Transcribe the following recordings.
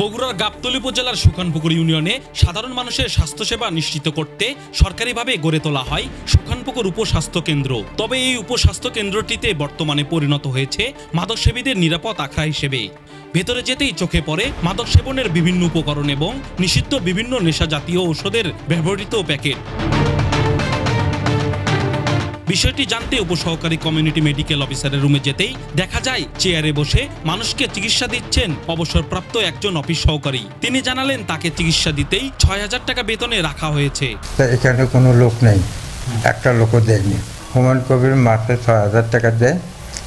বগুড়ার গাবতলী উপজেলার সুখানপুকুর ইউনিয়নে সাধারণ মানুষের স্বাস্থ্যসেবা নিশ্চিত করতে সরকারিভাবে গড়ে তোলা হয় সুখানপুকুর উপস্বাস্থ্য কেন্দ্র। তবে এই উপস্বাস্থ্য কেন্দ্রটিতে বর্তমানে পরিণত হয়েছে মাদকসেবীদের নিরাপদ আখড়া হিসেবে। ভেতরে যেতেই চোখে পড়ে মাদক সেবনের বিভিন্ন উপকরণ এবং নিষিদ্ধ বিভিন্ন নেশাজাতীয় ঔষধের ব্যবহৃত প্যাকেট। বিষয়টি জানতে উপসহকারী কমিউনিটি মেডিকেল অফিসারের রুমে যেতেই দেখা যায় চেয়ারে বসে মানুষকে চিকিৎসা দিচ্ছেন অবসরপ্রাপ্ত একজন অফিস সহকারী। তিনি জানালেন তাকে চিকিৎসা দিতেই ৬,০০০ টাকা বেতনে রাখা হয়েছে। এখানে কোনো লোক নেই, একটা লোকও দেয়নি। হুমায়ুন কবির মাসে ৬,০০০ টাকা দেয়,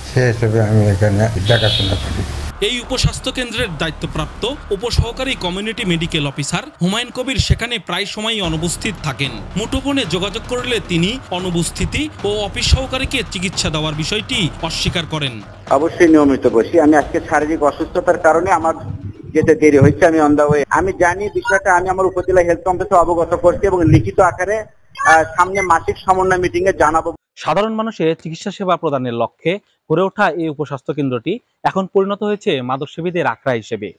সে হিসেবে আমি এখানে দেখাশোনা করি। এই উপস্বাস্থ্য কেন্দ্রের দায়িত্বপ্রাপ্ত উপসহকারী community medical officer Humayun Kabir সেখানে প্রায় সময়ই অনুপস্থিত থাকেন। মুঠোফোনে যোগাযোগ করলে তিনি অনুপস্থিতি ও অফিস সহকারীকে চিকিৎসা দেওয়ার বিষয়টি অস্বীকার করেন। অবশ্যই নিয়মিত বসি। আমি আজকে শারীরিক অসুস্থতার কারণে আমার যেতে দেরি হয়েছে। আমি অন দা ওয়ে। আমি জানি বিষয়টা, আমি আমার উপজেলা হেলথ কমপ্লেক্সে অবগত করছি এবং লিখিত আকারে সামনে মাসিক সমন্বয় মিটিং এ জানাবো। সাধারণ মানুষের চিকিৎসা সেবা প্রদানের লক্ষ্যে গড়ে ওঠা এই উপস্বাস্থ্য কেন্দ্রটি এখন পরিণত হয়েছে মাদকসেবীদের আখড়া হিসেবে।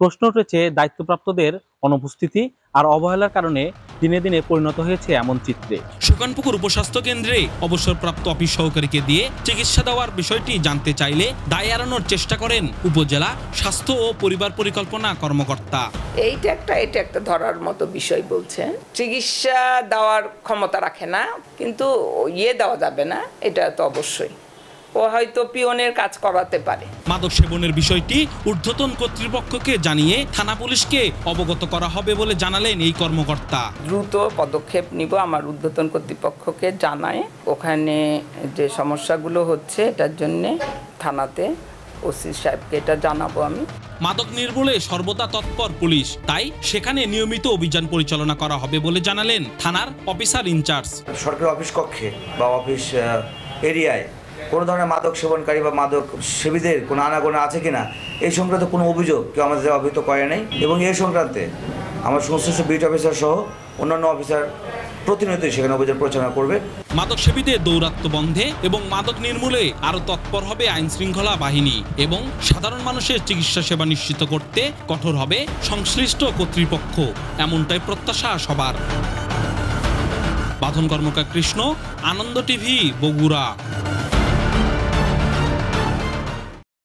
প্রশ্ন উঠেছে দায়িত্বপ্রাপ্তদের অনুপস্থিতি আর অবহেলার কারণে দিনে দিনে পরিণত হয়েছে এমন চিত্রে। সুখানপুকুর উপস্বাস্থ্য কেন্দ্রে অবসরপ্রাপ্ত অফিস সহকারীকে দিয়ে চিকিৎসা দেওয়ার বিষয়টি জানতে চাইলে দায় এড়ানোর চেষ্টা করেন উপজেলা স্বাস্থ্য ও পরিবার পরিকল্পনা কর্মকর্তা। এটা একটা ধরার মতো বিষয় বলছে। চিকিৎসা দেওয়ার ক্ষমতা রাখে না, কিন্তু দেওয়া যাবে না, এটা তো অবশ্যই। ও হয়তো পিওনের কাজ করাতে পারে। মাদক সেবনের বিষয়টি ঊর্ধ্বতন কর্তৃপক্ষকে জানিয়ে থানা পুলিশকে অবগত করা হবে বলে জানালেন এই কর্মকর্তা। দ্রুত পদক্ষেপ নিব, আমার ঊর্ধ্বতন কর্তৃপক্ষকে জানায় ওখানে যে সমস্যাগুলো হচ্ছে এটার জন্য থানাতে ওসি সাহেবকে এটা জানাবো আমি। মাদক নির্মূলে সর্বদা তৎপর পুলিশ, তাই সেখানে নিয়মিত অভিযান পরিচালনা করা হবে বলে জানালেন থানার অফিসার ইনচার্জ। সরকারি অফিস কক্ষে বা অফিস এরিয়ায় কোনো ধরনের মাদক সেবনকারী বা মাদক সেবীদের কোনো আনাগোনা আছে কিনা এই সংক্রান্ত কোনো অভিযোগ কেউ আমাদের অবহিত করে নাই এবং এই সংক্রান্তে আমার সংশ্লিষ্ট বিট অফিসার সহ অন্যান্য অফিসার প্রতিনিয়তই সেখানে অভিযান পরিচালনা করবে। মাদক সেবীদের দৌরাত্ম্য বন্ধে এবং মাদক নির্মূলে আরও তৎপর হবে আইন শৃঙ্খলা বাহিনী এবং সাধারণ মানুষের চিকিৎসা সেবা নিশ্চিত করতে কঠোর হবে সংশ্লিষ্ট কর্তৃপক্ষ, এমনটাই প্রত্যাশা সবার। বাঁধন কর্মকার কৃষ্ণ, আনন্দ টিভি, বগুড়া।